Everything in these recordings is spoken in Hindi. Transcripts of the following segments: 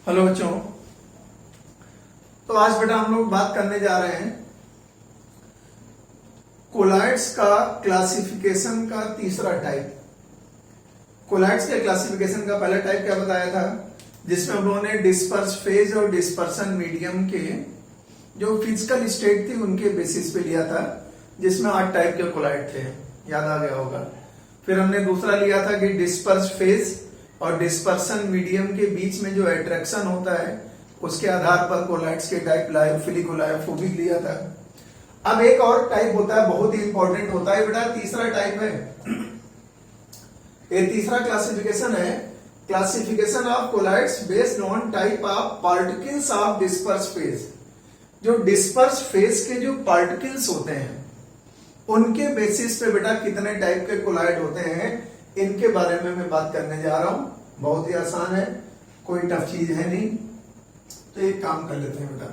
हेलो बच्चों। तो आज बेटा हम लोग बात करने जा रहे हैं कोलॉइड्स का क्लासिफिकेशन का तीसरा टाइप। कोलॉइड्स के क्लासिफिकेशन का पहला टाइप क्या बताया था, जिसमें हम लोगों ने डिस्पर्स फेज और डिस्पर्सन मीडियम के जो फिजिकल स्टेट थी उनके बेसिस पे लिया था, जिसमें 8 टाइप के कोलॉइड थे, याद आ गया होगा। फिर हमने दूसरा लिया था कि डिस्पर्स फेज और डिस्पर्सन मीडियम के बीच में जो अट्रैक्शन होता है उसके आधार पर कोलॉइड्स के टाइप लायोफिलिक और लायोफोबिक लिया था। अब एक और टाइप होता है, बहुत ही इंपॉर्टेंट होता है बेटा, तीसरा टाइप है। ये तीसरा क्लासिफिकेशन है, classification of colloids based on type of particles of disperse phase. जो डिस्पर्स फेज के जो पार्टिकल्स होते हैं उनके बेसिस पे बेटा कितने टाइप के कोलॉइड होते हैं, इनके बारे में मैं बात करने जा रहा हूं। बहुत ही आसान है, कोई टफ चीज है नहीं। तो एक काम कर लेते हैं बेटा,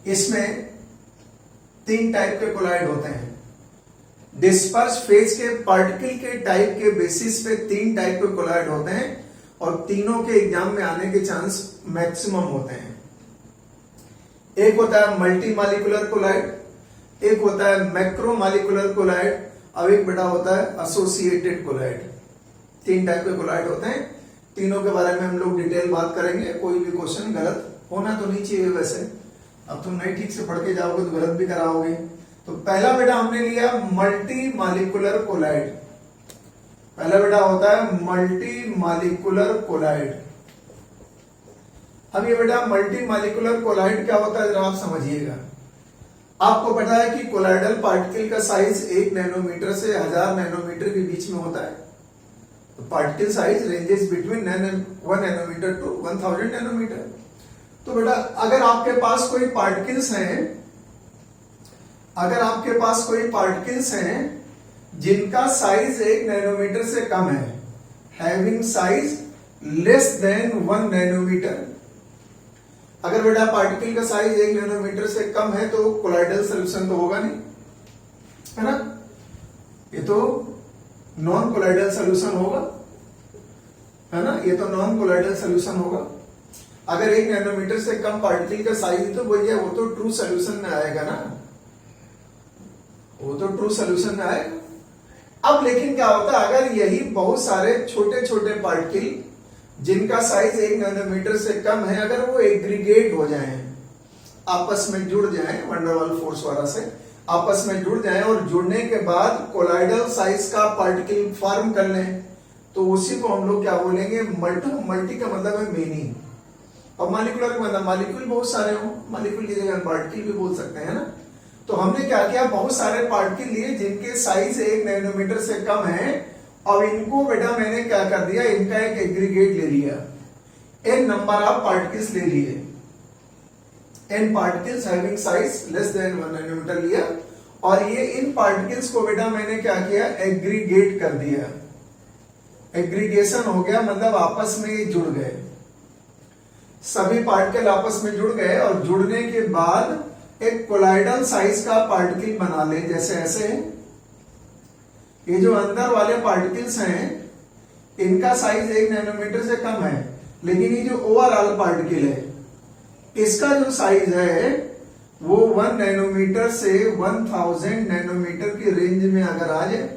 इसमें 3 टाइप के कोलॉइड होते हैं। डिस्पर्स फेज के पार्टिकल के टाइप के बेसिस पे 3 टाइप के कोलॉइड होते हैं और तीनों के एग्जाम में आने के चांस मैक्सिमम होते हैं। एक होता है मल्टी मॉलिक्यूलर कोलॉइड, एक होता है मैक्रोमॉलिक्यूलर कोलॉइड, अब एक बेटा होता है एसोसिएटेड कोलॉइड। 3 टाइप के कोलॉइड होते हैं, तीनों के बारे में हम लोग डिटेल बात करेंगे। कोई भी क्वेश्चन गलत होना तो नहीं चाहिए। वैसे अब तुम नहीं ठीक से पढ़ के जाओगे तो गलत भी कराओगे। तो पहला बेटा हमने लिया मल्टी मॉलिक्यूलर कोलॉइड। पहला बेटा होता है मल्टी मॉलिक्यूलर कोलॉइड। अब ये बेटा मल्टी मॉलिक्यूलर कोलॉइड क्या होता है जरा आप समझिएगा। आपको पता है कि कोलॉइडल पार्टिकल का साइज 1 नैनोमीटर से 1000 नैनोमीटर के बीच में होता है। तो particle size ranges between 1 nanometer to 1000 nanometer. तो बेटा अगर आपके पास कोई पार्टिकल्स हैं, जिनका साइज 1 नैनोमीटर से कम है, having size less than 1 nanometer. अगर बेटा पार्टिकल का साइज 1 नैनोमीटर से कम है तो कोलॉइडल सॉल्यूशन तो होगा नहीं, है ना। ये तो नॉन कोलॉइडल सॉल्यूशन होगा, है ना। ये तो नॉन कोलॉइडल सॉल्यूशन होगा। अगर 1 नैनोमीटर से कम पार्टिकल का साइज तो भैया वो तो ट्रू सॉल्यूशन में आएगा ना, वो तो ट्रू सॉल्यूशन में आएगा। अब लेकिन क्या होता है, अगर यही बहुत सारे छोटे छोटे पार्टिकल जिनका साइज 1 नैनोमीटर से कम है, अगर वो एग्रीगेट हो जाएं, आपस में जुड़ जाएं, वंडरवाल फोर्स वाला से आपस में जुड़ जाएं और जुड़ने के बाद कोलॉइडल साइज का पार्टिकल फॉर्म कर लें, तो उसी को हम लोग क्या बोलेंगे, मल्टी का मतलब है मेनी, और मॉलिक्यूलर का मतलब मॉलिक्यूल बहुत सारे हो, मॉलिक्यूल की जगह पार्टिकल भी बोल सकते हैं ना। तो हमने क्या किया, बहुत सारे पार्टिकल लिए जिनके साइज 1 नैनोमीटर से कम है, और इनको बेटा मैंने क्या कर दिया, इनका एक एग्रीगेट ले लिया, n नंबर ऑफ पार्टिकल्स ले लिए, n particles having size less than 1 nanometer लिया, और ये इन पार्टिकल्स को बेटा मैंने क्या किया, एग्रीगेट कर दिया। एग्रीगेशन हो गया मतलब आपस में ये जुड़ गए, सभी पार्टिकल आपस में जुड़ गए, और जुड़ने के बाद एक कोलॉइडल साइज का पार्टिकल बना ले, जैसे ऐसे। ये जो अंदर वाले पार्टिकल्स हैं इनका साइज 1 नैनोमीटर से कम है, लेकिन ये जो ओवरऑल पार्टिकल है इसका जो साइज है वो 1 नैनोमीटर से 1000 नैनोमीटर की रेंज में अगर आ जाए।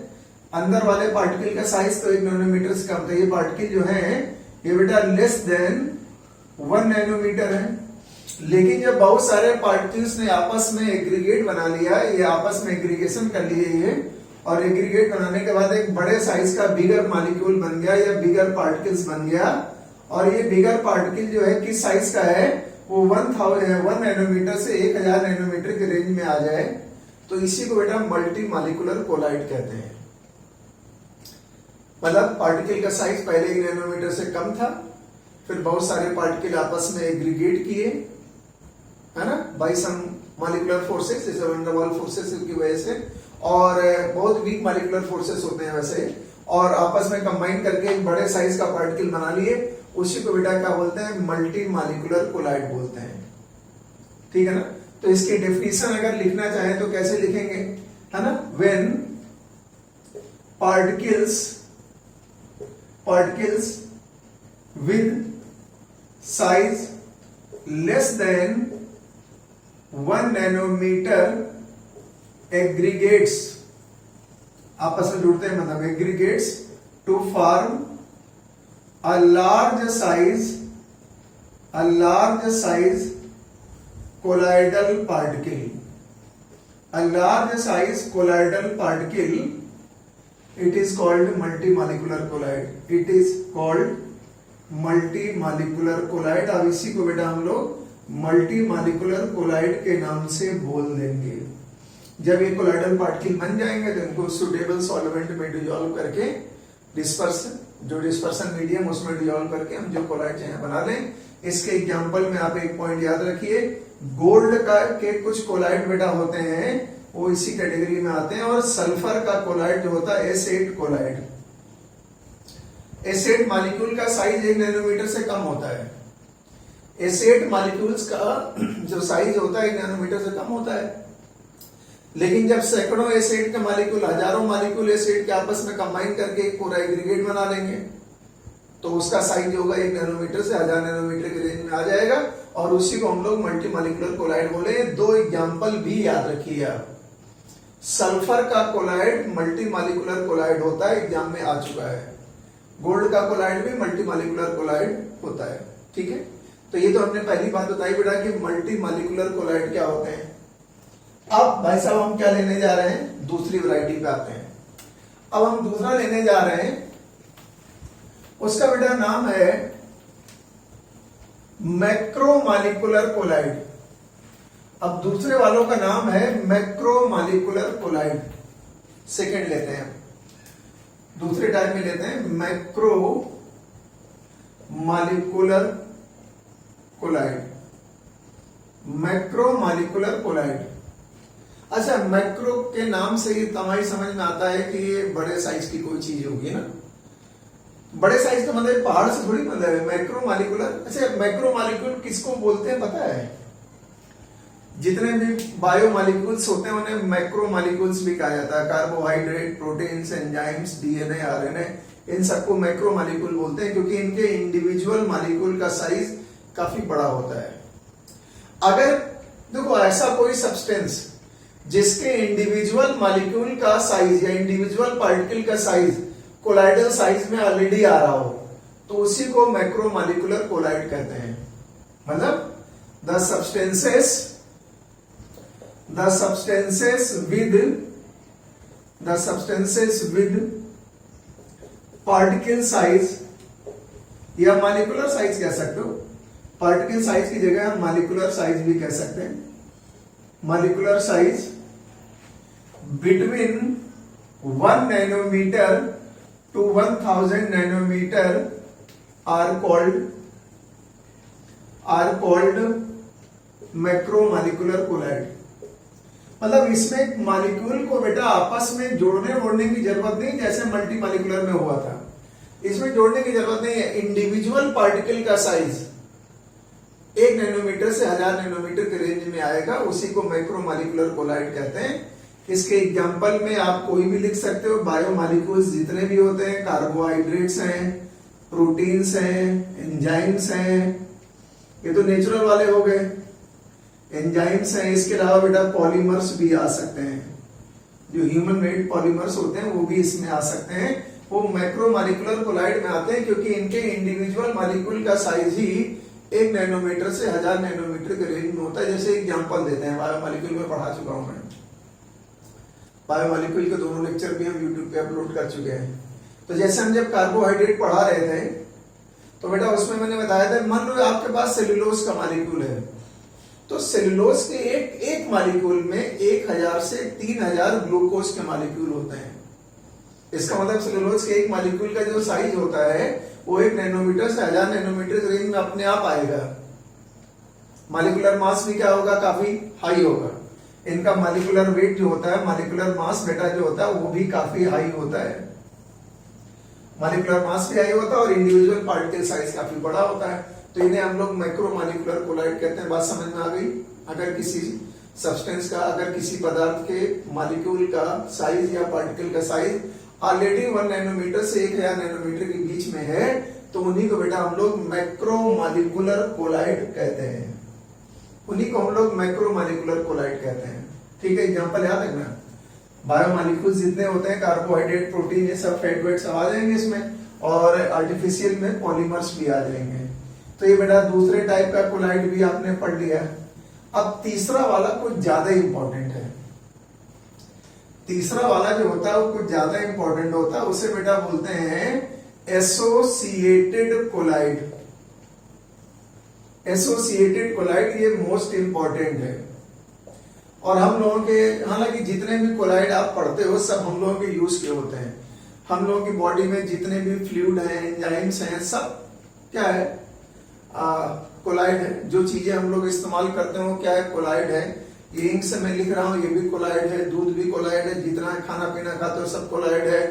अंदर वाले पार्टिकल का साइज तो 1 नैनोमीटर से कम था, ये पार्टिकल जो है ये बेटा लेस देन 1 नैनोमीटर है। लेकिन जब बहुत सारे पार्टिकल्स ने आपस में एग्रीगेट बना लिया, ये आपस में एग्रीगेशन कर लिए ये, और एग्रीगेट बनाने के बाद एक बड़े साइज का बिगर मॉलिक्यूल बन गया या बिगर पार्टिकल्स बन गया, और ये बिगर पार्टिकल जो है किस साइज का है, वो 1 नैनोमीटर से 1000 नैनोमीटर के रेंज में आ जाए, तो इसी को बेटा मल्टी मॉलिक्यूलर कोलॉइड कहते हैं। मतलब पार्टिकल का साइज पहले 1 नैनोमीटर से कम था, फिर बहुत सारे पार्टिकल आपस में एग्रीगेट किए, है ना, बाय सम मॉलिक्यूलर फोर्सेस, जैसे वंडरवाल फोर्सेस की वजह से, और बहुत वीक मॉलिक्यूलर फोर्सेस होते हैं वैसे, और आपस में कंबाइन करके एक बड़े साइज का पार्टिकल बना लिए, उसी को बेटा क्या बोलते हैं, मल्टी मॉलिक्यूलर कोलॉइड बोलते हैं। ठीक है ना। तो इसकी डेफिनेशन अगर लिखना चाहें तो कैसे लिखेंगे, है ना, when particles with size less than 1 nanometer aggregates, आपस में जुड़ते हैं, मतलब aggregates to form a large size colloidal particle, a large size colloidal particle, it is called multimolecular colloid, it is called multimolecular colloid। अब इसी को बेटा हम लोग multimolecular colloid के नाम से बोल देंगे। जब ये कोलाइडल पार्टिकल बन जाएंगे तो इनको सुटेबल सॉल्वेंट में डिसॉल्व करके डिस्पर्सन मीडियम उसमें डिसॉल्व करके हम जो कोलाइड चाहे बना लें। इसके एग्जांपल में आप एक पॉइंट याद रखिए, गोल्ड का के कुछ कोलाइड बेटा होते हैं वो इसी कैटेगरी में आते हैं, और सल्फर का कोलाइड जो होता है एस8 कोलाइड, एस8 मॉलिक्यूल का साइज 1 नैनोमीटर से कम होता है। एस8 मॉलिक्यूल्स का जो साइज होता है 1 नैनोमीटर से कम होता है, लेकिन जब सैकड़ों एस8 के मॉलिक्यूल, हजारों मॉलिक्यूल एस8 के आपस में कंबाइन करके एक पूरा एग्रीगेट बना लेंगे तो उसका साइज होगा 1 नैनोमीटर से 1000 नैनोमीटर के रेंज में आ जाएगा, और उसी को हम लोग मल्टीमॉलिक्यूलर कोलाइड बोले। 2 एग्जांपल भी याद रखिए आप। सल्फर का कोलाइड मल्टीमॉलिक्यूलर कोलाइड होता है, एग्जाम में आ चुका है। गोल्ड का कोलाइड भी मल्टीमॉलिक्यूलर कोलाइड होता है, ठीक है। तो ये तो हमने पहली बात बताई बेटा कि मल्टीमॉलिक्यूलर कोलाइड क्या होते हैं। अब भाई साहब हम क्या लेने जा रहे हैं, दूसरी वैरायटी पे आते हैं। अब हम दूसरा लेने जा रहे हैं, उसका बेटा नाम है मैक्रोमॉलिक्यूलर कोलाइड। अब दूसरे वालों का नाम है मैक्रोमॉलिक्यूलर कोलाइड। सेकंड लेते हैं, दूसरे टाइप में लेते हैं मैक्रोमॉलिक्यूलर कोलाइड। मैक्रोमॉलिक्यूलर कोलाइड, अच्छा मैक्रो के नाम से ही तमाही समझ में आता है कि ये बड़े साइज की कोई चीज होगी ना। बड़े साइज का मतलब पहाड़ से थोड़ी मतलब है मैक्रोमॉलिक्यूलर। अच्छा मैक्रोमॉलिक्यूल किसको बोलते हैं पता है? जितने भी बायोमॉलिक्यूल्स होते हैं उन्हें मैक्रोमॉलिक्यूल्स भी कहा जाता है। Carbohydrate, proteins, enzymes, DNA, RNA, इन सबको मैक्रोमॉलिक्यूल बोलते हैं क्योंकि इनके इंडिविजुअल मॉलिक्यूल का साइज काफी बड़ा होता है। अगर देखो ऐसा कोई सब्सटेंस जिसके इंडिविजुअल मॉलिक्यूल का साइज या इंडिविजुअल पार्टिकल का साइज कोलाइडल साइज में ऑलरेडी आ रहा हो तो उसी को मैक्रोमॉलिक्यूलर कोलाइड कहते हैं। मतलब the substances with particle size या मॉलिक्यूलर साइज कह सकते हो। पार्टिकल साइज की जगह हम मॉलिक्यूलर साइज भी कह सकते हैं। Molecular size between 1 nanometre to 1000 nanometer are called macromolecular colloid. मतलब इसमें मॉलिक्यूल को बेटा आपस में जोड़ने की जरूरत नहीं जैसे मल्टीमॉलिक्यूलर में हुआ था। इसमें जोड़ने की जरूरत नहीं है। इंडिविजुअल पार्टिकल का साइज 1 नैनोमीटर से 1000 नैनोमीटर के रेंज में आएगा, उसी को मैक्रोमॉलिक्यूलर कोलाइड कहते हैं। इसके एग्जाम्पल में आप कोई भी लिख सकते हो। बायोमॉलिक्यूल्स जितने भी होते हैं, कार्बोहाइड्रेट्स हैं, प्रोटीन्स हैं, एंजाइम्स हैं, ये तो नेचुरल वाले हो गए, एंजाइम्स हैं। इसके अलावा बेटा पॉलीमर्स भी आ सकते हैं, जो ह्यूमन मेड पॉलीमर्स होते हैं वो भी इसमें आ सकते हैं। वो मैक्रोमॉलिक्यूलर कोलाइड में आते हैं क्योंकि इनके इंडिविजुअल मॉलिक्यूल का साइज ही 1 नैनोमीटर से 1000 नैनोमीटर के रेंज में होता है। जैसे एग्जाम्पल देते हैं, बायोमॉलिक्यूल में पढ़ा चुका हूं मैं। बायोमॉलिक्यूल के दोनों लेक्चर भी हम YouTube पे अपलोड कर चुके हैं। तो जैसे हम जब कार्बोहाइड्रेट पढ़ा रहे थे तो बेटा उसमें मैंने बताया था, मान लो आपके पास सेलुलोज का मॉलिक्यूल है तो सेलुलोज के एक मॉलिक्यूल में 1000 से 3000 ग्लूकोज के मॉलिक्यूल होते हैं। इसका मतलब सेलुलोज के एक मॉलिक्यूल का जो साइज होता है वो 1 नैनोमीटर से 1000 नैनोमीटर के रेंज में अपने आप आएगा। मॉलिक्यूलर मास भी क्या होगा, काफी हाई होगा। इनका मॉलिक्यूलर वेट जो होता है, मॉलिक्यूलर मास बेटा जो होता है वो भी काफी हाई होता है। मॉलिक्यूलर मास भी हाई होता है और इंडिविजुअल पार्टिकल साइज काफी बड़ा होता है। तो इन्हें हम लोग मैक्रोमॉलिक्यूलर कोलाइड कहते हैं। बात समझ में आ गई? अगर किसी सब्सटेंस का, अगर किसी पदार्थ के मॉलिक्यूल का साइज या पार्टिकल का साइज ऑलरेडी 1 नैनोमीटर से 1000 नैनोमीटर के बीच में है तो उन्हीं को बेटा हम लोग मैक्रोमोलिकुलर कोलाइड कहते हैं, उन्हीं को हम लोग मैक्रोमोलिकुलर कोलाइड कहते हैं। ठीक है, एग्जांपल याद रखना, बायोमोलिक्यूल्स जितने होते हैं, कार्बोहाइड्रेट, प्रोटीन, ये सब फैट वेट सब आ जाएंगे इसमें, और आर्टिफिशियल में पॉलीमर्स भी आ जाएंगे। तो ये बेटा दूसरे टाइप का कोलाइड भी आपने पढ़ लिया। अब तीसरा वाला कुछ ज्यादा इंपॉर्टेंट है। तीसरा वाला जो होता है वो कुछ ज्यादा इंपॉर्टेंट होता है, उसे बेटा बोलते हैं एसोसिएटेड कोलाइड। एसोसिएटेड कोलाइड ये मोस्ट इंपॉर्टेंट है। और हम लोगों के, हालांकि जितने भी कोलाइड आप पढ़ते हो सब हम लोगों के यूज के होते हैं। हम लोगों की बॉडी में जितने भी फ्लूइड हैं, एंजाइम्स हैं, सब क्या है, कोलाइड है। जो चीजें हम लोग इस्तेमाल करते हो क्या है, कोलाइड है। ये इंक से मैं लिख रहा हूं, ये भी कोलाइड है, दूध भी कोलाइड है, जितना खाना पीना खाते हो सब कोलाइड है,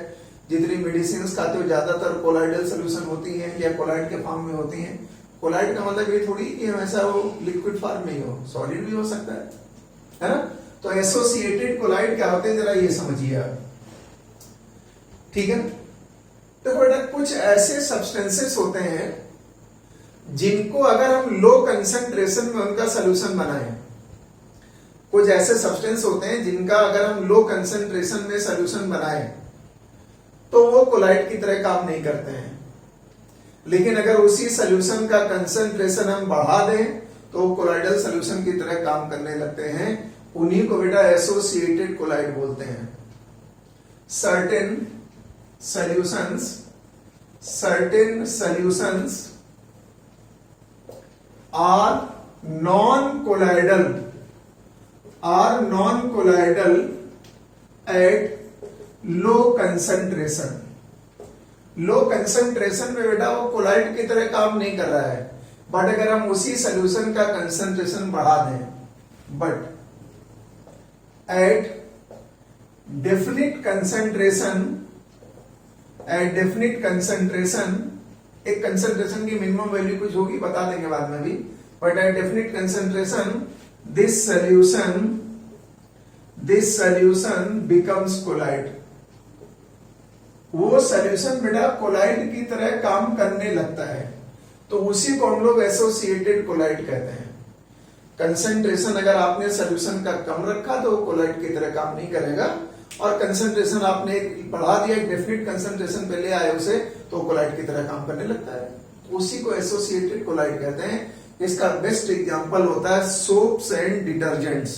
जितनी मेडिसिन खाते हो ज्यादातर कोलाइडल सोल्यूशन होती हैं या कोलाइड के फॉर्म में होती हैं। कोलाइड का मतलब ये थोड़ी कि हमेशा वो लिक्विड फॉर्म में ही हो, सॉलिड भी हो सकता है ना। तो एसोसिएटेड कोलाइड क्या होते हैं जरा ये समझिए आप, ठीक है। तो बेटा कुछ ऐसे सब्सटेंसेस होते हैं जिनको अगर हम लो कंसंट्रेशन में उनका सोल्यूशन बनाएं, कुछ ऐसे सब्सटेंस होते हैं जिनका अगर हम लो कंसंट्रेशन में सोल्यूशन बनाएं तो वो कोलाइड की तरह काम नहीं करते हैं। लेकिन अगर उसी सोल्यूशन का कंसंट्रेशन हम बढ़ा दें तो कोलाइडल सोल्यूशन की तरह काम करने लगते हैं। उन्हीं को बेटा एसोसिएटेड कोलाइड बोलते हैं। Certain solutions are non colloidal at low concentration. Low concentration में बेटा वो कोलाइड की तरह काम नहीं कर रहा है, बट अगर हम उसी सोल्यूशन का कंसंट्रेशन बढ़ा दें, बट एट डेफिनिट कंसंट्रेशन, एक कंसंट्रेशन की मिनिमम वैल्यू कुछ होगी, बता देंगे बाद में भी, but at definite concentration this solution becomes colloid. वो सोल्यूशन बेटा कोलाइड की तरह काम करने लगता है, तो उसी को हम लोग एसोसिएटेड कोलाइड कहते हैं। कंसंट्रेशन अगर आपने सोल्यूशन का कम रखा तो वो कोलाइड की तरह काम नहीं करेगा, और कंसंट्रेशन आपने बढ़ा दिया, डेफिनिट कंसंट्रेशन पे ले आए उसे, तो कोलाइड की तरह काम करने लगता है। उसी को एसोसिएटेड कोलाइड कहते हैं। इसका बेस्ट एग्जांपल होता है सोप्स एंड डिटर्जेंट्स।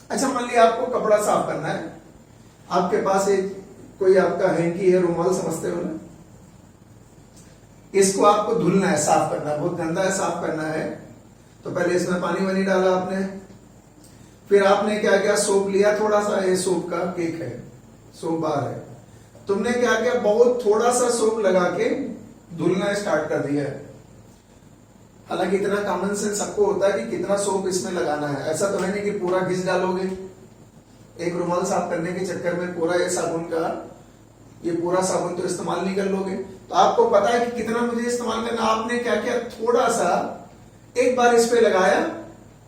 अच्छा, मान लिया आपको कपड़ा साफ करना है, आपके पास एक कोई आपका हैंकी है, रुमाल समझते हो ना, इसको आपको धुलना है, साफ करना है, बहुत गंदा है, साफ करना है। तो पहले इसमें पानी वानी डाला आपने, फिर आपने क्या किया, सोप लिया थोड़ा सा, ये सोप का केक है, सोप बार है, तुमने क्या किया, बहुत थोड़ा सा सोप लगा के धुलना स्टार्ट कर दिया है। हालांकि इतना कॉमन सेंस सबको होता है कि कितना सोप इसमें लगाना है, ऐसा तो है नहीं कि पूरा घिस डालोगे। एक रुमाल साफ करने के चक्कर में पूरा ये साबुन का, ये पूरा साबुन तो इस्तेमाल नहीं कर लोगे, तो आपको पता है कि कितना मुझे इस्तेमाल करना। आपने क्या किया, थोड़ा सा एक बार इस पे लगाया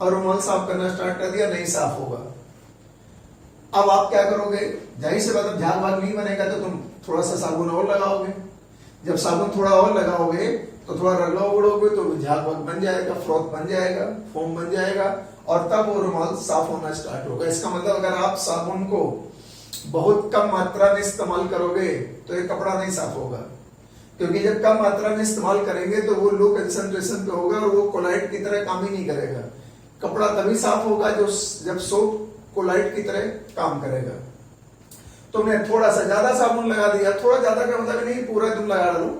और रुमाल साफ करना स्टार्ट कर दिया, नहीं साफ होगा। अब आप क्या करोगे, जाहिर से बात, झाग भाग नहीं बनेगा तो तुम थोड़ा सा साबुन और लगाओगे। जब साबुन थोड़ा और लगाओगे तो थोड़ा रगड़ा उगड़ोगे तो झाग भाग बन जाएगा, फ्रॉथ बन जाएगा, फोम बन जाएगा, और तब वो रुमाल साफ होना स्टार्ट होगा। इसका मतलब अगर आप साबुन को बहुत कम मात्रा में इस्तेमाल करोगे तो ये कपड़ा नहीं साफ होगा, क्योंकि जब कम मात्रा में इस्तेमाल करेंगे तो वो लो कंसंट्रेशन पे होगा और वो कोलाइड की तरह काम ही नहीं करेगा। कपड़ा तभी साफ होगा जब सोप कोलाइड की तरह काम करेगा। तुमने थोड़ा सा ज्यादा साबुन लगा दिया, थोड़ा ज्यादा का मतलब नहीं पूरा तुम लगा डालो,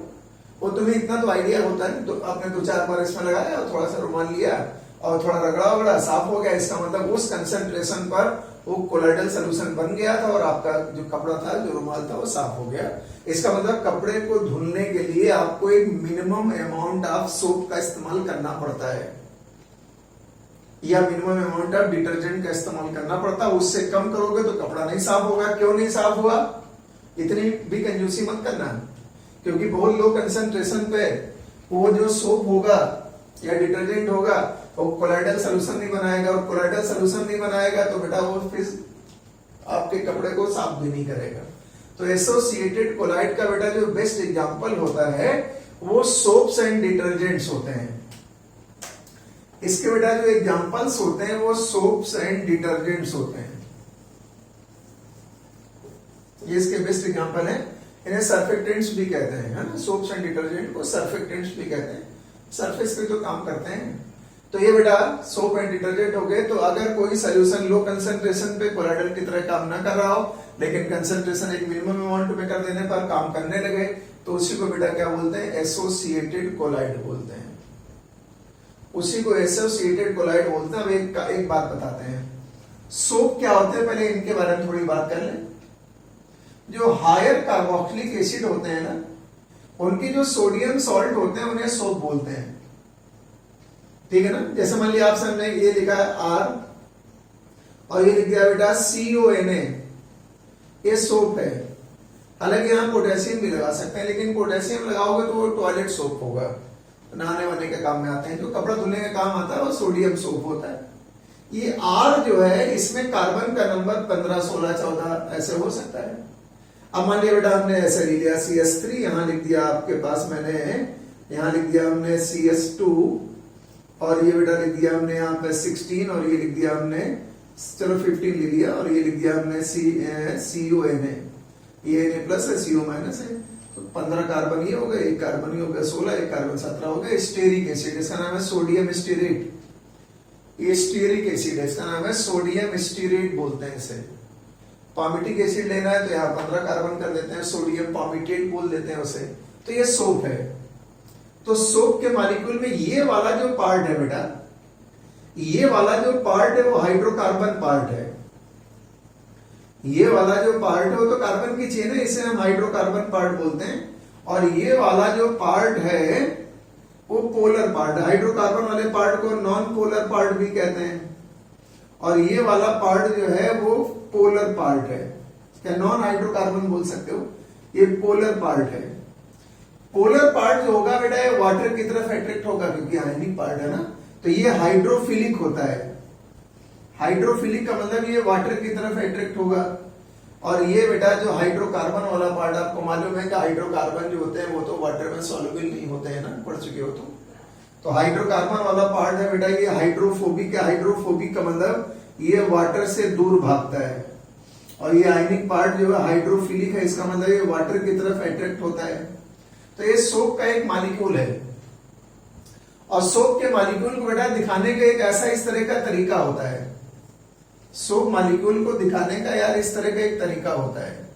वो तुम्हें इतना तो आइडिया होता है, तो आपने 2-4 बार इसमें लगाया और थोड़ा सा रुमाल लिया और थोड़ा रगड़ा वगड़ा, साफ हो गया। इसका मतलब उस कंसंट्रेशन पर वो कोलाइडल सोल्यूशन बन गया था और आपका जो कपड़ा था, जो रुमाल था, वो साफ हो गया। इसका मतलब कपड़े को धुलने के लिए आपको एक मिनिमम अमाउंट ऑफ सोप का इस्तेमाल करना पड़ता है, या मिनिमम अमाउंट ऑफ डिटर्जेंट का इस्तेमाल करना पड़ता है। उससे कम करोगे तो कपड़ा नहीं साफ होगा। क्यों नहीं साफ हुआ, इतनी भी कंजूसी मत करना, क्योंकि बहुत लो कंसंट्रेशन पे वो जो सोप होगा या डिटर्जेंट होगा वो कोलाइडल सोल्यूशन नहीं बनाएगा, और कोलाइडल सोल्यूशन नहीं बनाएगा तो बेटा वो फिर आपके कपड़े को साफ भी नहीं करेगा। तो एसोसिएटेड कोलाइड का बेटा जो बेस्ट एग्जांपल होता है वो सोप्स एंड डिटर्जेंट्स होते हैं। इसके बेटा जो एग्जांपल्स होते हैं वो सोप्स एंड डिटर्जेंट्स होते हैं। ये इसके बेस्ट एग्जांपल है। इन्हें सर्फेक्टेंट्स भी कहते हैं, है ना। सोप्स एंड डिटर्जेंट को सर्फेक्टेंट्स भी कहते हैं, सरफेस पे जो काम करते हैं। तो ये बेटा सोप एंड डिटर्जेंट हो गए। तो अगर कोई सोल्यूशन लो कंसंट्रेशन पे कोलाइडल की तरह काम ना कर रहा हो, लेकिन कंसंट्रेशन एक मिनिमम अमाउंट में कर देने पर काम करने लगे, तो उसी को बेटा क्या बोलते हैं? एसोसिएटेड कोलाइड बोलते हैं। उसी को एसोसिएटेड कोलाइड बोलते हैं। अब एक बात बताते हैं, सोप क्या होते हैं, पहले इनके बारे में थोड़ी बात कर लें। जो हायर कार्बोक्सिलिक एसिड होते हैं ना, उनकी जो सोडियम सॉल्ट होते हैं उन्हें सोप बोलते हैं, ठीक है ना। जैसे मान लिया आप सामने ये लिखा है R और ये लिख दिया बेटा CONA, ये सोप है। हालांकि यहाँ पोटेशियम भी लगा सकते हैं, लेकिन पोटेशियम लगाओगे तो वो टॉयलेट सोप होगा, नहाने वाने के काम में आते हैं। जो कपड़ा धुलने का काम आता है वो सोडियम सोप होता है। ये R जो है, इसमें कार्बन का नंबर 15, 16, 14 ऐसे हो सकता है। अब मान लिया बेटा हमने ऐसे ले लिया CS3, यहां लिख दिया आपके पास मैंने, यहां लिख दिया हमने CS2 और ये बेटा लिख दिया हमने यहाँ पे 16 और ये लिख दिया हमने, चलो 15 ले लिया और ये लिख दिया हमने CONA, ये Na प्लस है, CO माइनस है, तो 15 कार्बन ये हो गए, एक कार्बन ये हो गया 16, एक कार्बन 17 हो गया। स्टेरिक एसिड, इसका नाम है सोडियम स्टीरेट। ये स्टीरिक एसिड है, इसका नाम है सोडियम स्टीरेट बोलते हैं इसे। पामिटिक एसिड लेना है तो यहाँ 15 कार्बन कर देते हैं, सोडियम पामिटेट बोल देते हैं उसे। तो ये सोप है। तो सोप के मॉलिक्यूल में ये वाला जो पार्ट है बेटा, ये वाला जो पार्ट है वो हाइड्रोकार्बन पार्ट है। ये वाला जो पार्ट है वो तो कार्बन की चेन है, इसे हम हाइड्रोकार्बन पार्ट बोलते हैं। और ये वाला जो पार्ट है वो पोलर पार्ट है। हाइड्रोकार्बन वाले पार्ट को नॉन पोलर पार्ट भी कहते हैं, और ये वाला पार्ट जो है वो पोलर पार्ट है। क्या नॉन हाइड्रोकार्बन बोल सकते हो, ये पोलर पार्ट है। पोलर पार्ट जो होगा बेटा ये वाटर की तरफ अट्रैक्ट होगा, क्योंकि आयनिक पार्ट है ना। तो ये हाइड्रोफिलिक होता है। हाइड्रोफिलिक का मतलब ये वाटर की तरफ अट्रैक्ट होगा। और ये बेटा जो हाइड्रोकार्बन वाला पार्ट, आपको मालूम है कि हाइड्रोकार्बन जो होते हैं वो तो वाटर में सॉल्युबल नहीं होते हैं ना, पढ़ चुके हो तो हाइड्रोकार्बन वाला पार्ट है बेटा ये हाइड्रोफोबिक है। हाइड्रोफोबिक का मतलब ये वाटर से दूर भागता है। और ये आयनिक पार्ट जो है हाइड्रोफिलिक है, इसका मतलब ये वाटर की तरफ अट्रैक्ट होता है। तो ये सोप का एक मॉलिक्यूल है। और सोप के मॉलिक्यूल को बेटा दिखाने का एक ऐसा इस तरह का तरीका होता है। सोप मॉलिक्यूल को दिखाने का यार इस तरह का एक तरीका होता है।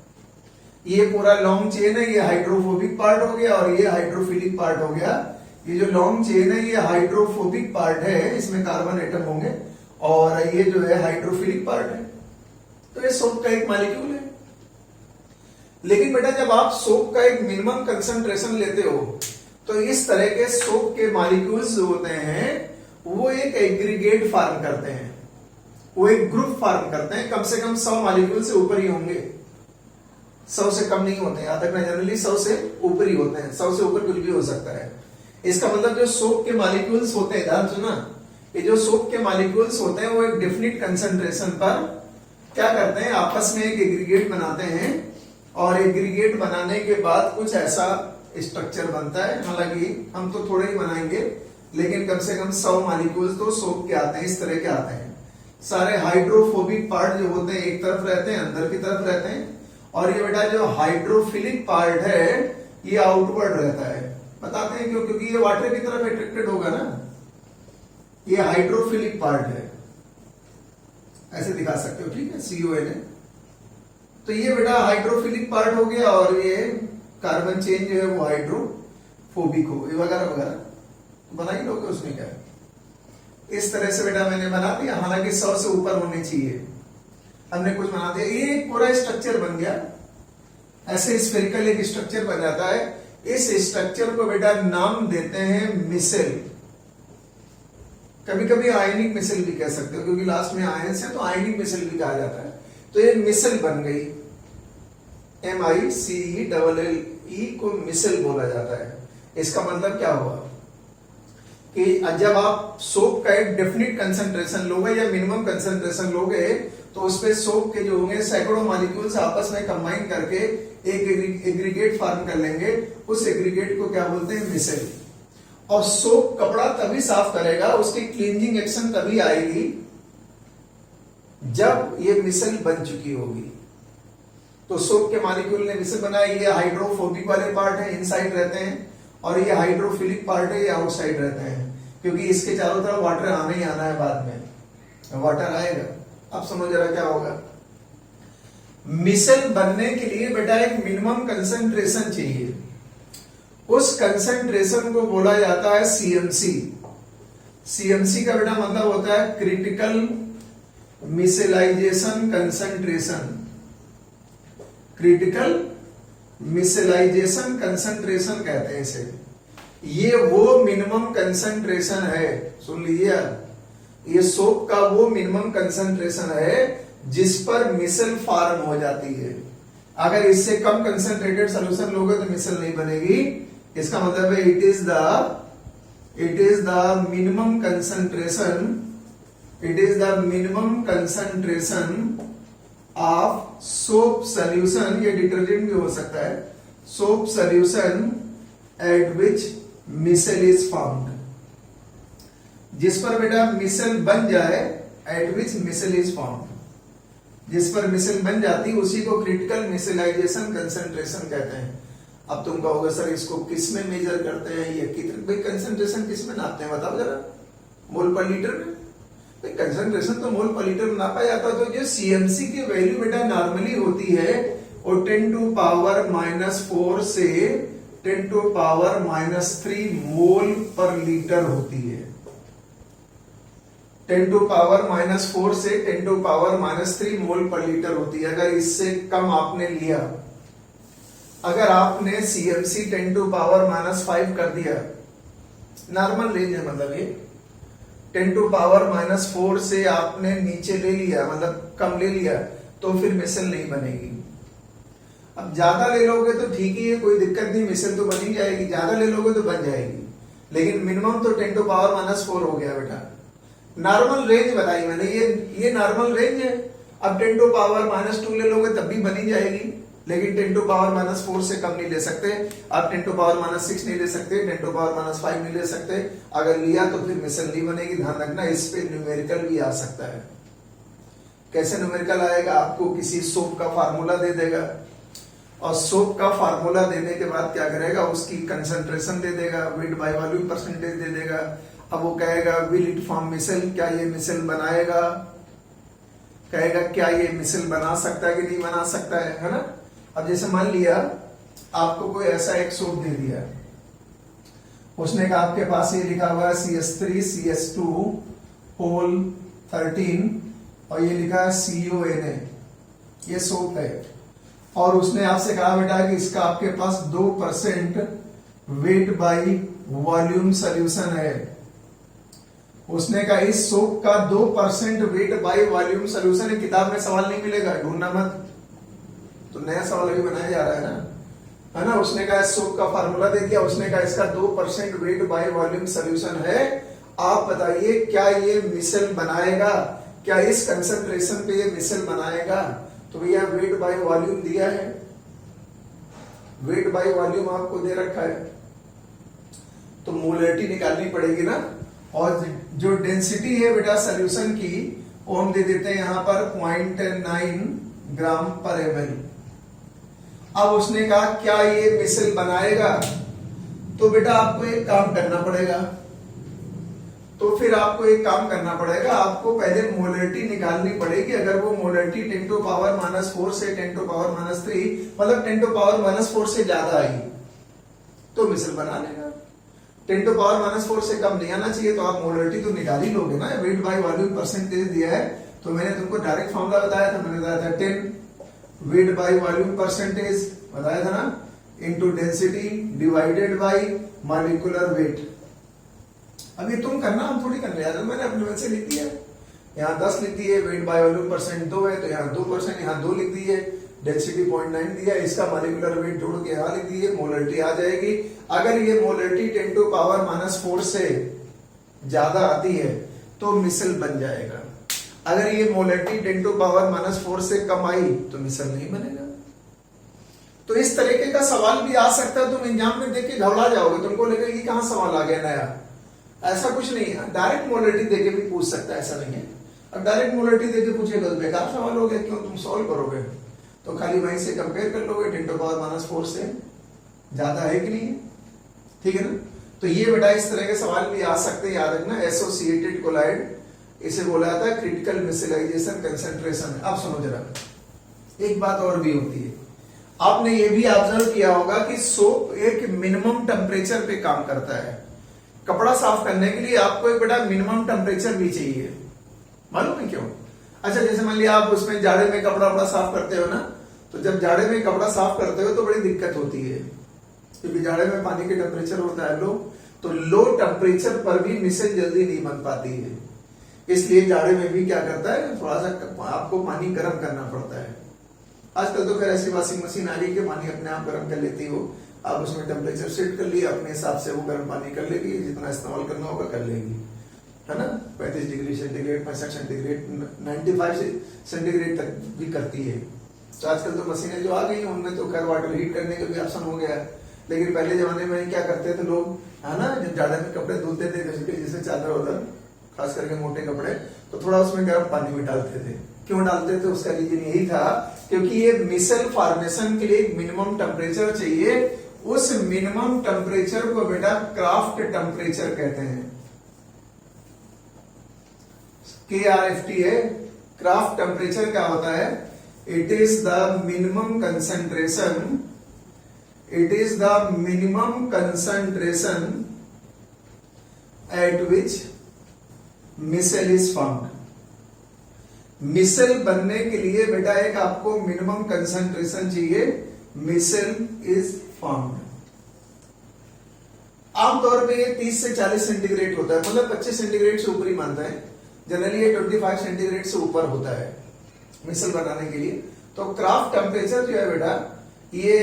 ये पूरा लॉन्ग चेन है, ये हाइड्रोफोबिक पार्ट हो गया और ये हाइड्रोफिलिक पार्ट हो गया। ये जो लॉन्ग चेन है ये हाइड्रोफोबिक पार्ट है, इसमें कार्बन एटम होंगे, और ये जो है हाइड्रोफिलिक पार्ट है। तो ये सोप का एक मॉलिक्यूल है। लेकिन बेटा जब आप सोप का एक मिनिमम कंसंट्रेशन लेते हो तो इस तरह के सोप के मॉलिक्यूल्स जो होते हैं वो एक एग्रीगेट फॉर्म करते हैं, वो एक ग्रुप फॉर्म करते हैं। कम से कम 100 मॉलिक्यूल से ऊपर ही होंगे, 100 से कम नहीं होते हैं। याद रखना, जनरली 100 से ऊपर ही होते हैं, 100 से ऊपर कुछ भी हो सकता है। इसका मतलब जो सोप के मॉलिक्यूल्स होते हैं, ध्यान सुना, ये जो सोप के मॉलिक्यूल्स होते हैं वो एक डेफिनिट कंसंट्रेशन पर क्या करते हैं, आपस में एक एग्रीगेट बनाते हैं। और एग्रीगेट बनाने के बाद कुछ ऐसा स्ट्रक्चर बनता है। हालांकि हम तो थोड़े ही बनाएंगे, लेकिन कम से कम 100 मॉलिक्यूल्स तो सोप के आते हैं, इस तरह के आते हैं। सारे हाइड्रोफोबिक पार्ट जो होते हैं एक तरफ रहते हैं, अंदर की तरफ रहते हैं। और ये बेटा जो हाइड्रोफिलिक पार्ट है ये आउटवर्ड रहता है। बताते हैं क्यों? क्योंकि ये वाटर की तरफ अट्रैक्टेड होगा ना। ये हाइड्रोफिलिक पार्ट है, ऐसे दिखा सकते हो, ठीक है, CONA। तो ये बेटा हाइड्रोफिलिक पार्ट हो गया और ये कार्बन चेन जो है वो हाइड्रोफोबिक हो गई, वगैरह वगैरह बना ही लोगे, उसमें क्या है। इस तरह से बेटा मैंने बना दिया। हालांकि 100 से ऊपर होने चाहिए, हमने कुछ बना दिया। ये एक पूरा स्ट्रक्चर बन गया, ऐसे स्फेरिकल एक स्ट्रक्चर बन जाता है। इस स्ट्रक्चर को बेटा नाम देते हैं मिसेल। कभी कभी आयनिक मिसेल भी कह सकते हो, क्योंकि लास्ट में आयन से तो आयनिक मिसेल भी कहा जाता है। तो ये मिसेल बन गई, MICELLE को मिसेल बोला जाता है। इसका मतलब क्या हुआ कि जब आप सोप का एक डेफिनिट कंसंट्रेशन लोगे या मिनिमम कंसंट्रेशन लोगे तो उस पे सोप के जो होंगे सैकड़ों मॉलिक्यूल्स आपस में कंबाइन करके एक एग्रीगेट फॉर्म कर लेंगे। उस एग्रीगेट को क्या बोलते हैं? मिसेल। और सोप कपड़ा तभी साफ करेगा, उसकी क्लींजिंग एक्शन तभी आएगी जब ये मिसेल बन चुकी होगी। तो सोप के मॉलिक्यूल ने मिसेल बनाया, ये हाइड्रोफोबिक वाले पार्ट है, इनसाइड रहते हैं, और ये हाइड्रोफिलिक पार्ट है, ये आउटसाइड रहते हैं, क्योंकि इसके चारों तरफ वाटर आना ही आना है, बाद में वाटर आएगा। अब समझ जरा क्या होगा। मिसेल बनने के लिए बेटा एक मिनिमम कंसंट्रेशन चाहिए, उस कंसंट्रेशन को बोला जाता है सीएमसी। सीएमसी का बेटा मतलब होता है क्रिटिकल मिसेलाइजेशन कंसंट्रेशन। क्रिटिकल मिसेलाइजेशन कंसंट्रेशन कहते हैं इसे। ये वो मिनिमम कंसंट्रेशन है, सुन लीजिए, ये सोप का वो मिनिमम कंसंट्रेशन है जिस पर मिसेल फॉर्म हो जाती है। अगर इससे कम कंसंट्रेटेड सॉल्यूशन लोगे तो मिसेल नहीं बनेगी। इसका मतलब है it is the minimum concentration, it is the minimum concentration of soap solution, ये डिटर्जेंट भी हो सकता है, soap solution at which micelle is found, जिस पर बेटा मिसेल बन जाए, at which micelle is found, जिस पर मिसेल बन जाती उसी को क्रिटिकल मिसेलाइजेशन कंसंट्रेशन कहते हैं। अब तुम कहोगे सर इसको किस में मेजर करते हैं, ये कितने कंसंट्रेशन किस में नापते हैं, बताओ जरा। मोल पर लीटर में? कंसंट्रेशन तो मोल पर लीटर में नापा जाता है। तो जो सीएमसी की वैल्यू बेटा नॉर्मली होती है वो 10 टू पावर -4 से 10 टू पावर -3 मोल पर लीटर होती है। 10 टू पावर -4 से 10 टू पावर -3 मोल पर लीटर होती है। अगर इससे कम आपने लिया, अगर आपने सीएमसी 10 टू पावर -5 कर दिया, नॉर्मल रेंज है, मतलब ये 10 टू पावर -4 से आपने नीचे ले लिया, मतलब कम ले लिया, तो फिर मिसेल नहीं बनेगी। अब ज्यादा ले लोगे तो ठीक ही है, कोई दिक्कत नहीं, मिसेल तो बन ही जाएगी। ज्यादा ले लोगे तो बन जाएगी, लेकिन मिनिमम तो 10 टू पावर -4 हो गया बेटा। नॉर्मल रेंज बताई मैंने, ये नॉर्मल रेंज है। अब 10 टू पावर -2 ले लोगे तब भी बनी जाएगी, लेकिन 10 टू पावर -4 से कम नहीं ले सकते। आप 10 टू पावर -6 नहीं ले सकते, 10 टू पावर -5 नहीं ले सकते। अगर लिया तो फिर मिसेल नहीं बनेगी, ध्यान रखना। इस पे न्यूमेरिकल भी आ सकता है। कैसे न्यूमेरिकल आएगा? आपको किसी सोप का फार्मूला दे देगा, और सोप का फार्मूला देने के बाद क्या करेगा, उसकी कंसंट्रेशन दे देगा, वेट बाय वॉल्यूम परसेंटेज दे देगा। अब वो कहेगा विल इट फॉर्म मिसेल, क्या ये मिसेल बनाएगा, कहेगा क्या ये मिसेल बना सकता है कि नहीं बना सकता है ना। अब जैसे मान लिया आपको कोई ऐसा एक सोप दे दिया, उसने कहा आपके पास ये लिखा हुआ है CH3 CH2 होल 13 और ये लिखा है CONA, ये सोप है। और उसने आपसे कहा बेटा कि इसका आपके पास 2% वेट बाई वॉल्यूम सॉल्यूशन है। उसने कहा इस सोप का 2% वेट बाई वॉल्यूम सॉल्यूशन है। किताब में सवाल नहीं मिलेगा, ढूंढना मत, तो नया सवाल अभी बनाया जा रहा है ना। उसने कहा सोप का फार्मूला दे दिया, उसने कहा इसका 2% वेट बाय वॉल्यूम सॉल्यूशन है। आप बताइए क्या ये मिसेल बनाएगा, क्या इस कंसंट्रेशन पे ये मिसेल बनाएगा? तो भैया वेट बाय वॉल्यूम दिया है, वेट बाय वॉल्यूम आपको दे रखा है, तो मोलरिटी निकालनी पड़ेगी ना। और जो डेंसिटी है बेटा सॉल्यूशन की, वो हम दे देते हैं यहां पर 0.9 ग्राम पर ml। अब उसने कहा क्या ये मिसेल बनाएगा? तो बेटा आपको एक काम करना पड़ेगा, तो फिर आपको एक काम करना पड़ेगा, आपको पहले मोलरिटी निकालनी पड़ेगी। अगर वो मोलरिटी 10 टू पावर -4 से 10 टू पावर -3, मतलब 10 टू पावर -4 से ज्यादा आई तो मिसेल बना लेगा। 10 टू पावर -4 से कम नहीं आना चाहिए, तो आप मोलरिटी तो निकाल ही लोगे ना। वेट बाय वॉल्यूम परसेंटेज दिया है, तो मैंने तुमको डायरेक्ट फॉर्मूला बताया था, मैंने बताया था 10 वेट बाय वॉल्यूम परसेंटेज बताया था ना, into density divided by molecular weight. अब ये तुम करना, हम थोड़ी करने जा रहे, मैंने अपने मन से लिख दिया। यहाँ 10 लिख दिए, वेट बाय वॉल्यूम परसेंट 2 है तो यहाँ 2%, यहाँ 2 लिख दिए, डेंसिटी 0.9 दिया, इसका मॉलिक्यूलर वेट जोड़ के यहाँ लिख दिए, मोलरिटी आ जाएगी। अगर ये मोलरिटी 10 टू पावर -4 से ज्यादा आती है तो मिसेल बन जाएगा। अगर ये मोलरिटी 10⁻⁻⁴ से कम आई तो मिसल नहीं बनेगा। तो इस तरीके का सवाल भी आ सकता है, तुम एग्जाम में देख के घबरा जाओगे, तुमको लगेगा कि कहां सवाल आ गया नया। ऐसा कुछ नहीं है, डायरेक्ट मोलरिटी देके भी पूछ सकता है, ऐसा नहीं है। अब डायरेक्ट मोलरिटी देके पूछेगा तो बेकार सवाल हो गया, क्यों तुम सॉल्व करोगे? तो खाली वहीं से कंपेयर कर लोगे 10⁻⁻⁴ से ज्यादा है कि नहीं है, ठीक है ना। तो ये बेटा इस तरह के सवाल भी आ सकते हैं, याद रखना। एसोसिएटेड कोलाइड इसे बोला जाता है क्रिटिकल मिसलाइजेशन कंसंट्रेशन। अब सुनो जरा, एक बात और भी होती है, आपने ये भी ऑब्जर्व किया होगा कि सोप एक मिनिमम टेम्परेचर पे काम करता है। कपड़ा साफ करने के लिए आपको एक बेटा मिनिमम टेम्परेचर भी चाहिए, मालूम है क्यों? अच्छा, जैसे मान लिया आप उसमें जाड़े में कपड़ा वपड़ा साफ करते हो ना, तो जब जाड़े में कपड़ा साफ करते हो तो बड़ी दिक्कत होती है, क्योंकि जाड़े में पानी के टेम्परेचर होता है लो, तो लो टेम्परेचर पर भी मिसल जल्दी नहीं बन पाती है। इसलिए जाड़े में भी क्या करता है, थोड़ा सा आपको पानी गर्म करना पड़ता है। आजकल तो खैर ऐसी वॉशिंग मशीन आ गई कि पानी अपने आप गर्म कर लेती हो, आप उसमें टेम्परेचर सेट कर लिया, अपने हिसाब से वो गर्म पानी कर लेगी, जितना इस्तेमाल करना होगा कर लेगी, है ना। 35 डिग्री सेंटीग्रेड, 65 सेंटीग्रेड, 95 सेंटीग्रेड तक भी करती है। तो आजकल तो मशीनें जो आ गई हैं उनमें तो खैर वाटर हीट करने का भी ऑप्शन हो गया है। लेकिन पहले जमाने में क्या करते थे लोग, है ना, जब जाड़े में कपड़े धुलते थे, जैसे चादर वादर, खास करके मोटे कपड़े, तो थोड़ा उसमें गर्म पानी में डालते थे। क्यों डालते थे? उसका रीजन यही था क्योंकि ये मिसल फॉर्मेशन के लिए एक मिनिमम टेम्परेचर चाहिए। उस मिनिमम टेम्परेचर को बेटा क्राफ्ट टेम्परेचर कहते हैं, KRFT है। क्राफ्ट टेम्परेचर क्या होता है? It is the minimum concentration, it is the minimum concentration at which micelle is found. Micelle बनने के लिए बेटा एक आपको मिनिमम कंसंट्रेशन चाहिए, मिसल इज फाउंड। आमतौर पे ये 30 से 40 सेंटीग्रेड होता है, मतलब 25 सेंटीग्रेड से ऊपर ही मानता है। जनरली ये 25 सेंटीग्रेड से ऊपर होता है मिसल बनाने के लिए। तो क्राफ्ट टेम्परेचर जो है बेटा, ये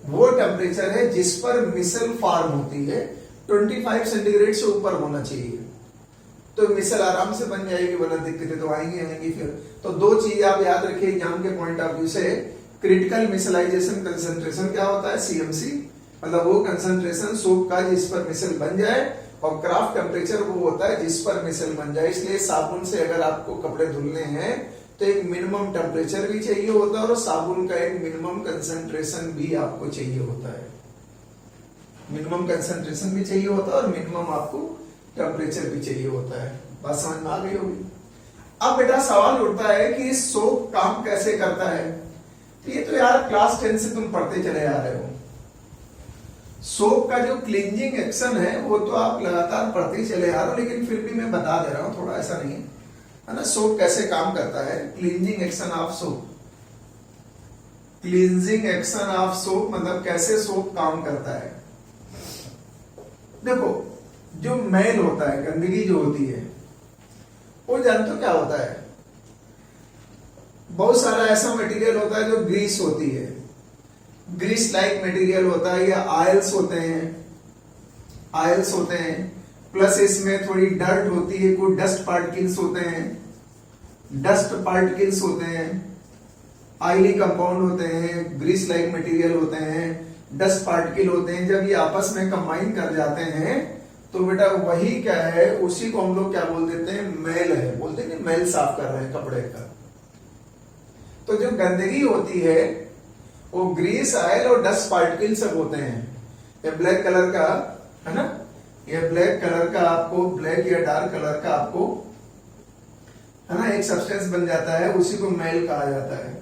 वो टेम्परेचर है जिस पर मिसल फॉर्म होती है। 25 सेंटीग्रेड से ऊपर होना चाहिए, तो मिसल आराम से बन जाएगी, वरना दिक्कतें तो आएंगी फिर। तो दो चीज आप याद रखिए एग्जाम के पॉइंट ऑफ व्यू से। क्रिटिकल मिसलाइजेशन कंसंट्रेशन क्या होता है? CMC, मतलब वो कंसंट्रेशन सोप का जिस पर मिसल बन जाए, और क्राफ्ट टेम्परेचर वो होता है जिस पर मिसल बन जाए। इसलिए साबुन से अगर आपको कपड़े धुलने हैं तो एक मिनिमम टेम्परेचर भी चाहिए होता है, और साबुन का एक मिनिमम कंसंट्रेशन भी आपको चाहिए होता है। मिनिमम कंसंट्रेशन भी चाहिए होता है और मिनिमम आपको टेम्परेचर भी चाहिए होता है। बात समझ में आ गई होगी। अब बेटा सवाल उठता है कि सोप काम कैसे करता है? तो ये तो यार क्लास 10 से तुम पढ़ते चले आ रहे हो। सोप का जो क्लींजिंग एक्शन है वो तो आप लगातार पढ़ते ही चले आ रहे हो, लेकिन फिर भी मैं बता दे रहा हूं थोड़ा, ऐसा नहीं है ना। सोप कैसे काम करता है? Cleansing action of soap, cleansing action of soap मतलब कैसे सोप काम करता है। देखो, जो मैल होता है, गंदगी जो होती है, वो जानते हो क्या होता है? बहुत सारा ऐसा मटेरियल होता है जो ग्रीस होती है, ग्रीस लाइक मटेरियल होता है, या आयल्स होते हैं, आयल्स होते हैं, प्लस इसमें थोड़ी डर्ट होती है, कोई डस्ट पार्टिकल्स होते हैं, डस्ट पार्टिकल्स होते हैं, ऑयली कंपाउंड होते हैं, ग्रीस लाइक मटेरियल होते हैं, डस्ट पार्टिकल होते हैं। जब ये आपस में कंबाइन कर जाते हैं तो बेटा वही क्या है, उसी को हम लोग क्या बोल देते हैं? मैल है, बोलते हैं मैल साफ कर रहे हैं कपड़े का। तो जो गंदगी होती है वो ग्रीस, ऑयल और डस्ट पार्टिकल सब होते हैं। ये ब्लैक कलर का है ना, ये ब्लैक कलर का आपको, ब्लैक या डार्क कलर का आपको है ना एक सब्सटेंस बन जाता है, उसी को मैल कहा जाता है।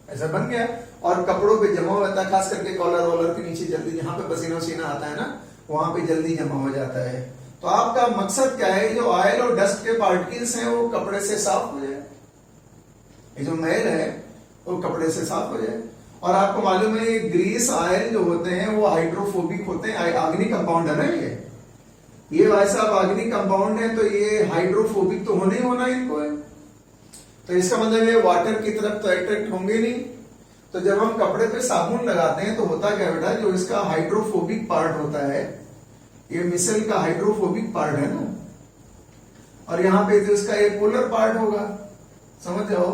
ऐसा बन गया और कपड़ों पे जमा होता है, खास करके कॉलर वॉलर के नीचे जल्दी, जहां पे पसीना वसीना आता है ना, वहां पे जल्दी जमा हो जाता है। तो आपका मकसद क्या है? जो ऑयल और डस्ट के पार्टिकल्स हैं वो कपड़े से साफ हो जाए, ये जो मैल है वो कपड़े से साफ हो जाए। और आपको मालूम है ये ग्रीस, ऑयल जो होते हैं वो हाइड्रोफोबिक होते हैं, आग्नि कंपाउंड है ना ये भाई साहब आग्नि कंपाउंड है, तो ये हाइड्रोफोबिक तो होने ही होना इनको है। तो इसका मतलब ये वाटर की तरफ तो अट्रैक्ट होंगे नहीं। तो जब हम कपड़े पे साबुन लगाते हैं तो होता क्या बेटा, जो इसका हाइड्रोफोबिक पार्ट होता है, ये मिसल का हाइड्रोफोबिक पार्ट है ना, और यहाँ पे तो इसका ये पोलर पार्ट होगा, समझ जाओ,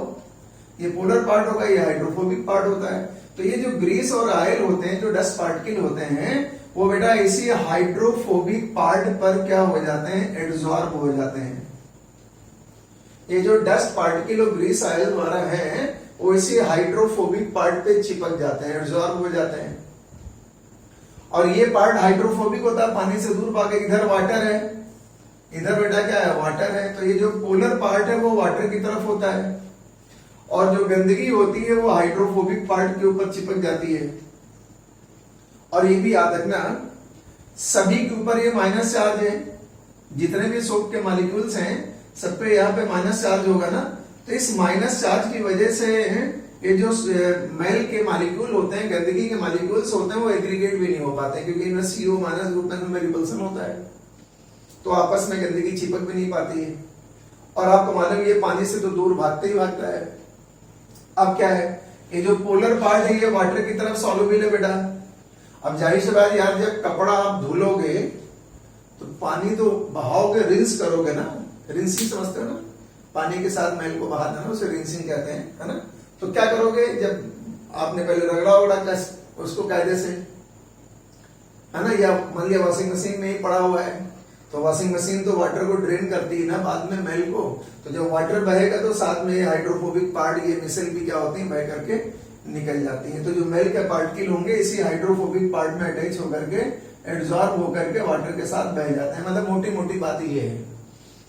ये पोलर पार्ट होगा, ये हाइड्रोफोबिक पार्ट होता है। तो ये जो ग्रीस और ऑयल होते हैं, जो डस्ट पार्टिकल होते हैं, वो बेटा इसी हाइड्रोफोबिक पार्ट पर क्या हो जाते हैं, एड्सॉर्ब हो जाते हैं। ये जो डस्ट पार्टिकल और ग्रीस ऑयल द्वारा है वो इसी हाइड्रोफोबिक पार्ट पे चिपक जाते हैं, एड्सॉर्ब हो जाते हैं। और ये पार्ट हाइड्रोफोबिक होता है, पानी से दूर भागे। इधर वाटर है, इधर बेटा क्या है, वाटर है। तो ये जो पोलर पार्ट है वो वाटर की तरफ होता है, और जो गंदगी होती है वो हाइड्रोफोबिक पार्ट के ऊपर चिपक जाती है। और ये भी याद रखना, सभी के ऊपर ये माइनस चार्ज है। जितने भी सोप के मॉलिक्यूल्स हैं सब पे यहाँ पे माइनस चार्ज होगा ना। तो इस माइनस चार्ज की वजह से ये जो मैल के मॉलिक्यूल होते हैं, गंदगी के मॉलिक्यूल्स होते हैं, वो एग्रीगेट भी नहीं हो पाते, क्योंकि इनमें CO- ग्रुप में रिपल्सन होता है, तो आपस में गंदगी चिपक भी नहीं पाती है। और आपको मालूम ये पानी से तो दूर भागते ही भागता है। अब क्या है, ये जो पोलर पार्ट है ये वाटर की तरफ सॉल्युबल है बेटा। अब जाहिर सी बात यार, जब कपड़ा आप धुलोगे तो पानी तो बहाओगे, रिंस करोगे ना, रिंसिंग समझते हो ना, पानी के साथ मैल को बहा देना, उसे रिंसिंग कहते हैं, है ना। तो क्या करोगे, जब आपने पहले रगड़ा उगड़ा उसको कायदे से, है ना, या मान लिया वॉशिंग मशीन में ही पड़ा हुआ है, तो वॉशिंग मशीन तो वाटर को ड्रेन करती है ना बाद में मैल को। तो जब वाटर बहेगा तो साथ में हाइड्रोफोबिक पार्ट, ये मिसल भी क्या होती है, बह करके निकल जाती है। तो जो मैल के पार्टिकल होंगे इसी हाइड्रोफोबिक पार्ट में अटैच होकर के एब्जॉर्ब होकर के वाटर के साथ बह जाते हैं। मतलब मोटी मोटी बात ये है,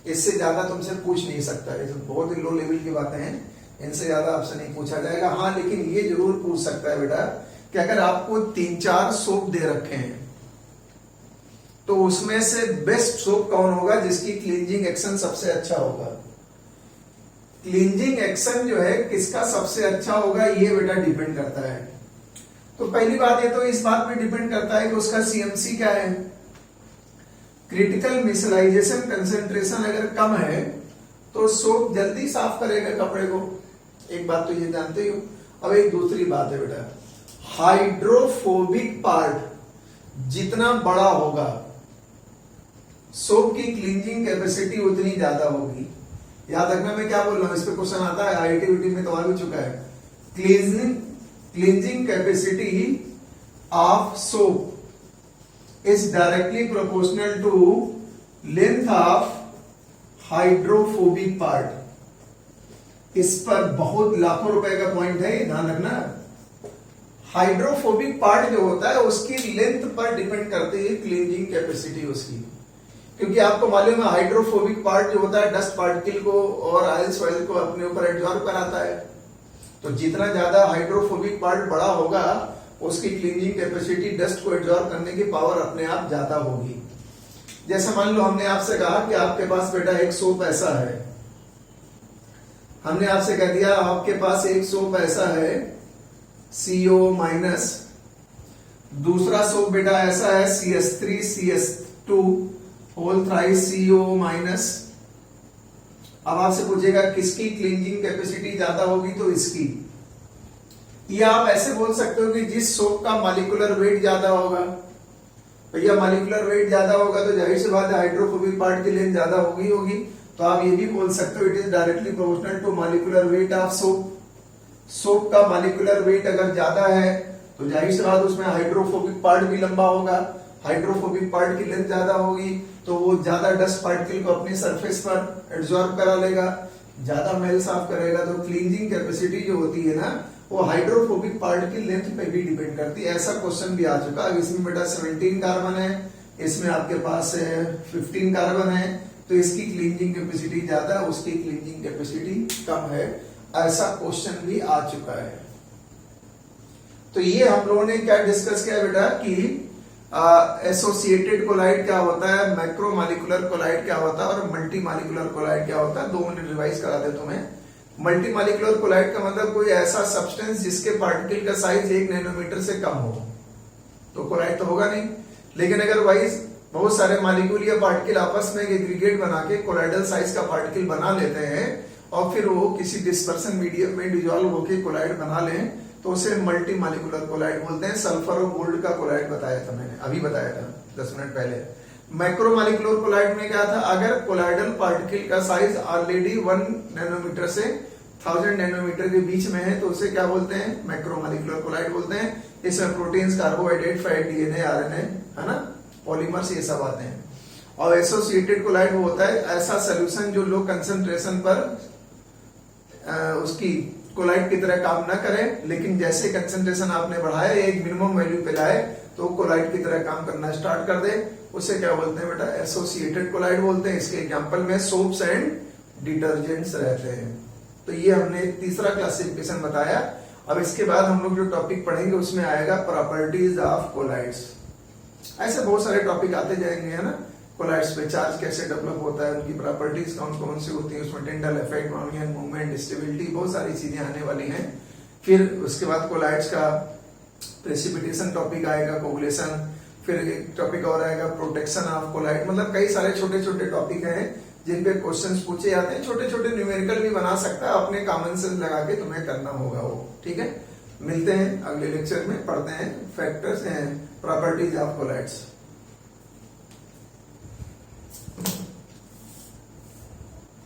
इससे ज्यादा तुमसे पूछ नहीं सकता, ये तो बहुत ही लो लेवल की बातें हैं, इनसे ज्यादा आपसे नहीं पूछा जाएगा। हाँ, लेकिन ये जरूर पूछ सकता है बेटा कि अगर आपको 3-4 सोप दे रखे हैं तो उसमें से बेस्ट सोप कौन होगा जिसकी क्लींजिंग एक्शन सबसे अच्छा होगा। क्लींजिंग एक्शन जो है किसका सबसे अच्छा होगा, ये बेटा डिपेंड करता है। तो पहली बात ये तो इस बात पे डिपेंड करता है कि उसका CMC क्या है, क्रिटिकल मिसलाइजेशन कंसेंट्रेशन अगर कम है तो सोप जल्दी साफ करेगा कपड़े को, एक बात तो ये जानते ही हो। अब एक दूसरी बात है बेटा, हाइड्रोफोबिक पार्ट जितना बड़ा होगा सोप की क्लींजिंग कैपेसिटी उतनी ज्यादा होगी। याद रखना मैं क्या बोल रहा हूं, इस पे क्वेश्चन आता है, IIT में तो आ भी चुका है। Cleansing capacity of soap is directly proportional to length of hydrophobic part. इस पर बहुत लाखों रुपए का पॉइंट है, ध्यान रखना। हाइड्रोफोबिक पार्ट जो होता है उसकी लेंथ पर डिपेंड करती है क्लींजिंग कैपेसिटी उसकी, क्योंकि आपको मालूम है हाइड्रोफोबिक पार्ट जो होता है डस्ट पार्टिकल को और ऑयल सॉइल को अपने ऊपर एब्जॉर्ब कराता है। तो जितना ज्यादा हाइड्रोफोबिक पार्ट बड़ा होगा उसकी क्लींजिंग कैपेसिटी, डस्ट को एब्जॉर्ब करने की पावर अपने आप ज्यादा होगी। जैसे मान लो हमने आपसे कहा कि आपके पास बेटा एक सोप ऐसा है, हमने आपसे कह दिया आपके पास एक सोप ऐसा है CO-, दूसरा सोप बेटा ऐसा है CS3 CS2 whole thrice CO-। अब आपसे पूछेगा किसकी क्लींजिंग कैपेसिटी ज्यादा होगी, तो इसकी। या आप ऐसे बोल सकते हो कि जिस सोप का मॉलिक्यूलर वेट ज्यादा होगा, भैया मॉलिक्यूलर वेट ज्यादा होगा तो जाहिर सी बात है हाइड्रोफोबिक पार्ट की लेंथ ज्यादा होगी। तो आप ये भी बोल सकते हो it is directly proportional to molecular weight of soap. Soap का मॉलिक्यूलर वेट अगर ज्यादा है तो जाहिर सी बात उसमें हाइड्रोफोबिक पार्ट भी लंबा होगा, हाइड्रोफोबिक पार्ट की लेंथ ज्यादा होगी तो वो ज्यादा डस्ट पार्टिकल को अपनी सरफेस पर एब्जॉर्ब करा लेगा, ज्यादा मैल साफ करेगा। तो क्लींजिंग कैपेसिटी जो होती है ना वो हाइड्रोफोबिक पार्ट की लेंथ पे भी डिपेंड करती है। ऐसा क्वेश्चन भी आ चुका है। इसमें बेटा 17 कार्बन है, इसमें आपके पास 15 कार्बन है, तो इसकी क्लींजिंग कैपेसिटी ज्यादा, उसकी क्लींजिंग कैपेसिटी कम है। ऐसा क्वेश्चन भी आ चुका है। तो ये हम लोगों ने क्या डिस्कस किया बेटा कि एसोसिएटेड कोलाइड क्या होता है, मैक्रोमॉलिक्यूलर कोलाइड क्या होता है और मल्टीमॉलिक्यूलर कोलाइड क्या होता है। 2 मिनट रिवाइज करा दे तुम्हें। मल्टीमॉलिक्यूलर कोलाइड का मतलब कोई ऐसा सब्सटेंस जिसके पार्टिकल का साइज 1 नैनोमीटर से कम हो, तो कोलाइड तो होगा नहीं। लेकिन अगर वाइज बहुत सारे मॉलिक्यूल या पार्टिकल आपस में एग्रीगेट बना के कोलाइडल साइज का पार्टिकल बना लेते हैं और फिर वो किसी डिस्पर्सन मीडियम में डिसॉल्व होकर कोलाइड बना लें तो उसे मल्टी मॉलिक्यूलर कोलाइड बोलते हैं। सल्फर और गोल्ड का कोलाइड बताया था मैंने, अभी बताया था 10 मिनट पहले। मैक्रोमॉलिक्यूलर कोलाइड में क्या था, अगर कोलाइडल पार्टिकल का साइज ऑलरेडी 1 नैनोमीटर से 1000 नैनोमीटर के बीच में है तो उसे क्या बोलते हैं, मैक्रोमॉलिक्यूलर कोलाइड बोलते हैं। इसमें proteins, carbohydrate, fat, DNA, RNA, है ना, पॉलीमर्स, ये सब आते हैं। और एसोसिएटेड कोलाइड वो होता है ऐसा सोल्यूशन जो लो कंसंट्रेशन पर उसकी कोलाइड की तरह काम ना करे, लेकिन जैसे कंसंट्रेशन आपने बढ़ाया, एक मिनिमम वैल्यू पे लाए तो कोलाइड की तरह काम करना स्टार्ट कर दे, उसे क्या बोलते हैं बेटा, एसोसिएटेड कोलाइड बोलते हैं। इसके एग्जांपल में सोप्स एंड डिटर्जेंट्स रहते हैं। तो ये हमने तीसरा क्लासिफिकेशन बताया। अब इसके बाद हम लोग जो टॉपिक पढ़ेंगे उसमें आएगा प्रॉपर्टीज ऑफ कोलाइड्स। ऐसे बहुत सारे टॉपिक आते जाएंगे, है ना, कोलाइड्स पे चार्ज कैसे डेवलप होता है, उनकी प्रॉपर्टीज कौन कौन सी होती है, उसमें टेंडल इफेक्ट, ब्राउनियन मूवमेंट, स्टेबिलिटी, बहुत सारी चीजें आने वाली हैं। फिर उसके बाद कोलाइड्स का प्रेसिपिटेशन टॉपिक आएगा, कोगुलेशन, फिर एक टॉपिक और आएगा प्रोटेक्शन ऑफ कोलाइड। मतलब कई सारे छोटे छोटे टॉपिक हैं जिन पे क्वेश्चंस पूछे जाते हैं। छोटे छोटे न्यूमेरिकल भी बना सकता है, अपने कॉमन सेंस लगा के तुम्हें करना होगा वो, ठीक है। मिलते हैं अगले लेक्चर में, पढ़ते हैं factors and properties of colloids.